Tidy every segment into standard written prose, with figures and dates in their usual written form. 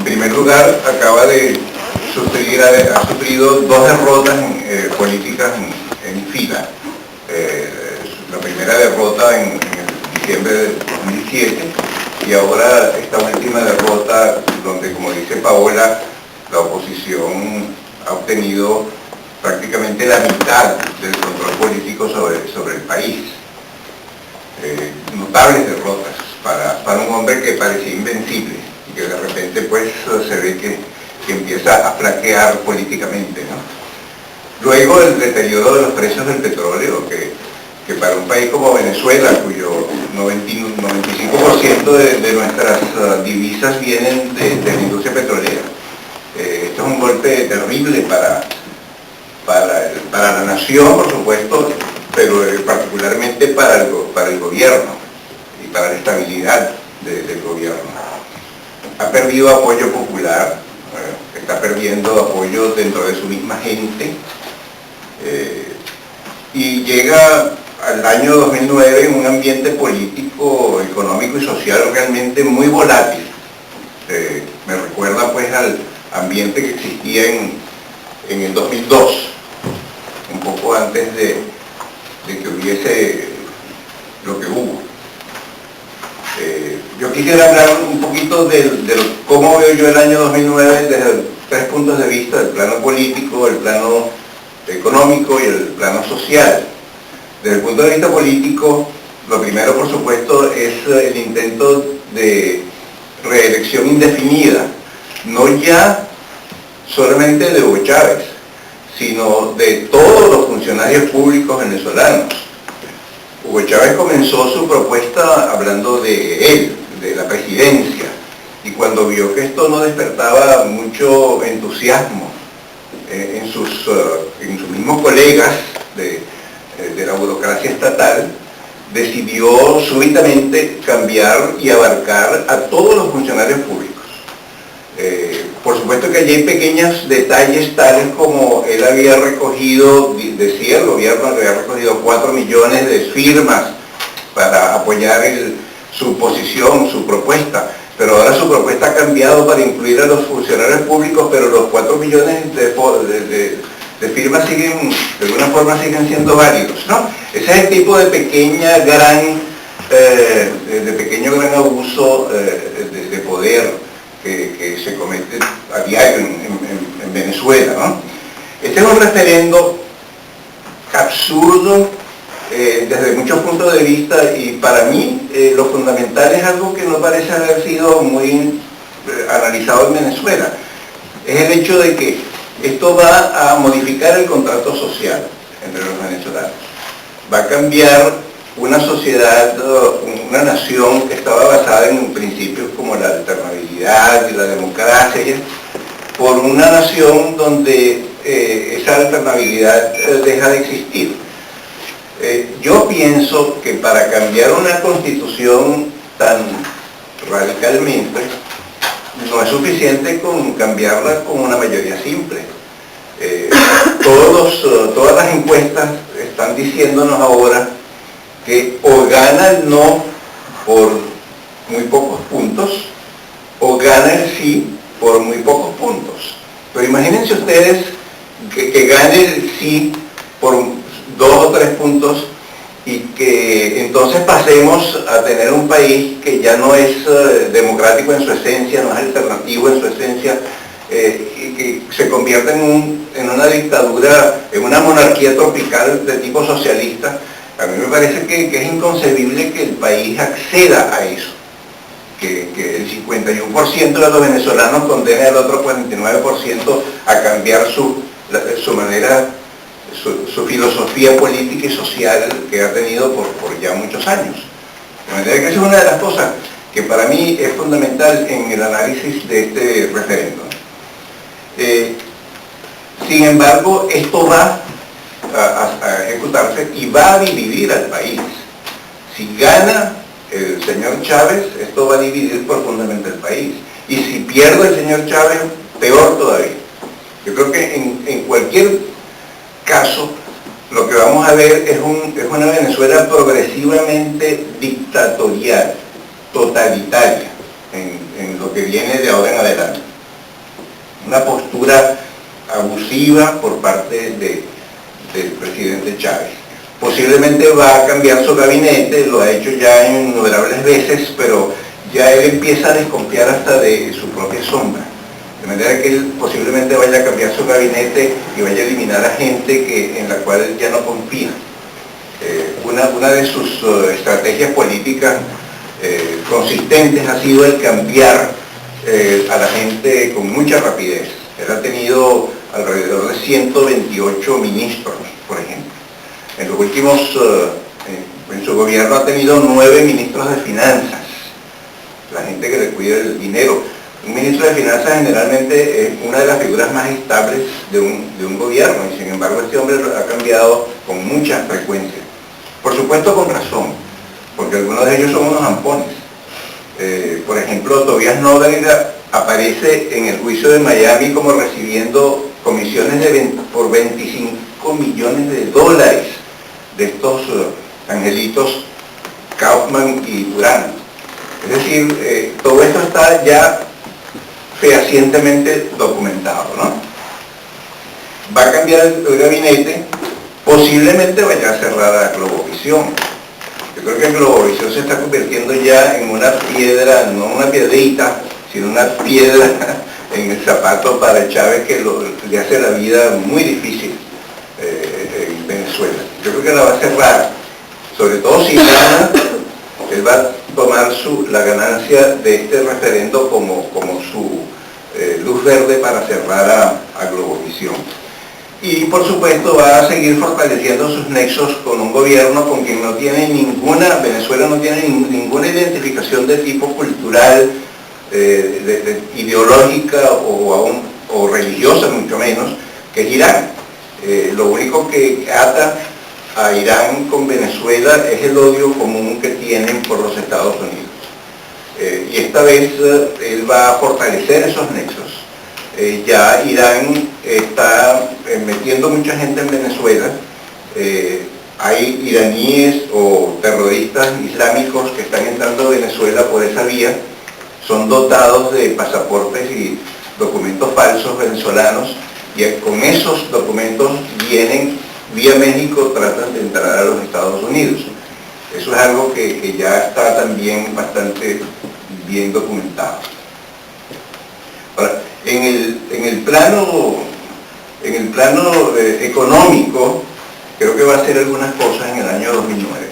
primer lugar, ha sufrido dos derrotas políticas en fila. La primera derrota en diciembre de 2007 y ahora esta última derrota donde, como dice Paola, la oposición ha obtenido prácticamente la mitad del control político sobre el país. Notables derrotas para un hombre que parecía invencible y que de repente pues se ve que empieza a flaquear políticamente, ¿no? Luego el deterioro de los precios del petróleo, que para un país como Venezuela, cuyo 95% de nuestras divisas vienen de la industria petrolera, esto es un golpe terrible para la nación, por supuesto, pero particularmente para el gobierno y para la estabilidad del gobierno. Ha perdido apoyo popular, está perdiendo apoyo dentro de su misma gente, y llega al año 2009 en un ambiente político, económico y social realmente muy volátil. Me recuerda pues al ambiente que existía en el 2002, un poco antes de que hubiese lo que hubo. Yo quisiera hablar un poquito de cómo veo yo el año 2009 desde tres puntos de vista: el plano político, el plano económico y el plano social. Desde el punto de vista político, lo primero, por supuesto, es el intento de reelección indefinida, no ya solamente de Hugo Chávez, sino de todos los funcionarios públicos venezolanos. Hugo Chávez comenzó su propuesta hablando de él, de la presidencia, y cuando vio que esto no despertaba mucho entusiasmo en sus mismos colegas de la burocracia estatal, decidió súbitamente cambiar y abarcar a todos los funcionarios públicos. Por supuesto que allí hay pequeños detalles tales como él había recogido, decía el gobierno que había recogido 4 millones de firmas para apoyar su posición, su propuesta, pero ahora su propuesta ha cambiado para incluir a los funcionarios públicos, pero los 4 millones de firmas siguen, de alguna forma siguen siendo válidos, ¿no? Ese es el tipo de pequeño gran abuso de poder que se comete a diario en Venezuela, ¿no? Este es un referendo absurdo desde muchos puntos de vista, y para mí lo fundamental es algo que no parece haber sido muy analizado en Venezuela. Es el hecho de que esto va a modificar el contrato social entre los venezolanos. Va a cambiar una sociedad, una nación que estaba basada en principios como la alternabilidad y la democracia, por una nación donde esa alternabilidad deja de existir. Yo pienso que para cambiar una constitución tan radicalmente, no es suficiente con cambiarla con una mayoría simple. Todas las encuestas están diciéndonos ahora que o gana el no por muy pocos puntos, o gana el sí por muy pocos puntos. Pero imagínense ustedes que gane el sí por 2 o 3 puntos, y que entonces pasemos a tener un país que ya no es democrático en su esencia, no es alternativo en su esencia, y que se convierta en una dictadura, en una monarquía tropical de tipo socialista. A mí me parece que es inconcebible que el país acceda a eso, que el 51% de los venezolanos condene al otro 49% a cambiar su manera, su filosofía política y social que ha tenido por ya muchos años. De manera que esa es una de las cosas que para mí es fundamental en el análisis de este referéndum. Sin embargo, esto va a ejecutarse y va a dividir al país. Si gana el señor Chávez, esto va a dividir profundamente el país. Y si pierde el señor Chávez, peor todavía. Yo creo que en cualquier caso, lo que vamos a ver es una Venezuela progresivamente dictatorial, totalitaria, en lo que viene de ahora en adelante. agresiva por parte del presidente Chávez. Posiblemente va a cambiar su gabinete, lo ha hecho ya innumerables veces, pero ya él empieza a desconfiar hasta de su propia sombra. De manera que él posiblemente vaya a cambiar su gabinete y vaya a eliminar a gente en la cual él ya no confía. Una de sus estrategias políticas consistentes ha sido el cambiar a la gente con mucha rapidez. Él ha tenido alrededor de 128 ministros, por ejemplo. En los últimos, en su gobierno ha tenido 9 ministros de finanzas, la gente que le cuida el dinero. Un ministro de finanzas generalmente es una de las figuras más estables de un gobierno, y sin embargo este hombre ha cambiado con mucha frecuencia. Por supuesto con razón, porque algunos de ellos son unos ampones. Por ejemplo, Tobias Nóbrega aparece en el juicio de Miami como recibiendo comisiones por 25 millones de dólares de estos angelitos Kaufman y Durán. Es decir, todo esto está ya fehacientemente documentado, ¿no? Va a cambiar el gabinete, posiblemente vaya a cerrar a Globovisión. Yo creo que Globovisión se está convirtiendo ya en una piedra, no una piedrita, sino una piedra en el zapato para Chávez, que le hace la vida muy difícil en Venezuela. Yo creo que la va a cerrar, sobre todo si gana. Él va a tomar la ganancia de este referendo como su luz verde para cerrar a Globovisión. Y por supuesto va a seguir fortaleciendo sus nexos con un gobierno con quien no tiene Venezuela no tiene ninguna identificación de tipo cultural, ideológica o religiosa, mucho menos, que es Irán. Lo único que ata a Irán con Venezuela es el odio común que tienen por los Estados Unidos. Y esta vez él va a fortalecer esos nexos. Ya Irán está metiendo mucha gente en Venezuela. Hay iraníes o terroristas islámicos que están entrando a Venezuela por esa vía. Son dotados de pasaportes y documentos falsos venezolanos, y con esos documentos vienen vía México, tratan de entrar a los Estados Unidos. Eso es algo que ya está también bastante bien documentado. Ahora, en el plano económico, creo que va a hacer algunas cosas en el año 2009.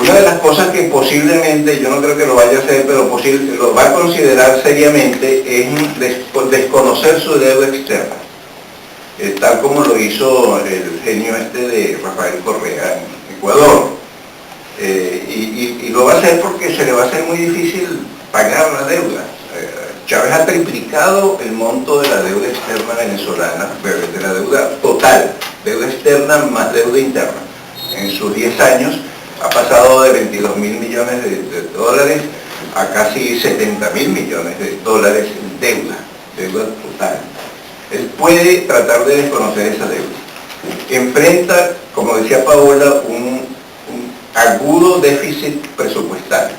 Una de las cosas que posiblemente, yo no creo que lo vaya a hacer, pero lo va a considerar seriamente, es desconocer su deuda externa, tal como lo hizo el genio de Rafael Correa en Ecuador. Y lo va a hacer porque se le va a hacer muy difícil pagar la deuda. Chávez ha triplicado el monto de la deuda externa venezolana, de la deuda total, deuda externa más deuda interna. En sus 10 años ha pasado de 22.000 millones de dólares a casi 70.000 millones de dólares en deuda total. Él puede tratar de desconocer esa deuda. Enfrenta, como decía Paola, un agudo déficit presupuestario.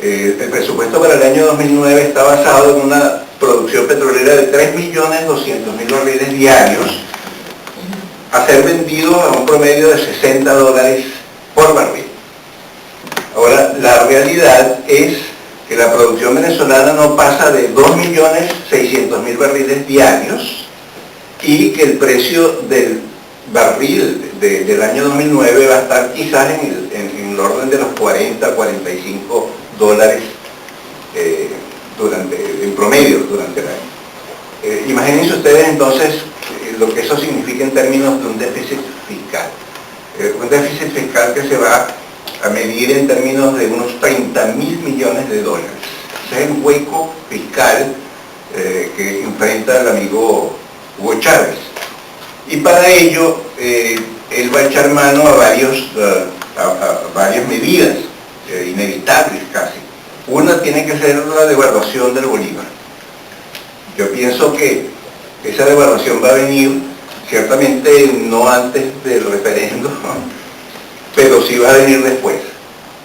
El presupuesto para el año 2009 está basado en una producción petrolera de 3.200.000 barriles diarios, a ser vendidos a un promedio de $60 por barril. Ahora, la realidad es que la producción venezolana no pasa de 2.600.000 barriles diarios, y que el precio del barril del año 2009 va a estar quizás en el orden de los $40-45 en promedio durante el año. Imagínense ustedes entonces lo que eso significa en términos de un déficit fiscal. Un déficit fiscal que se va a medir en términos de unos 30.000 millones de dólares. Ese es el hueco fiscal que enfrenta el amigo Hugo Chávez. Y para ello, él va a echar mano a varias medidas inevitables casi. Una tiene que ser la devaluación del bolívar. Yo pienso que esa devaluación va a venir, ciertamente no antes del referendo, pero sí va a venir después.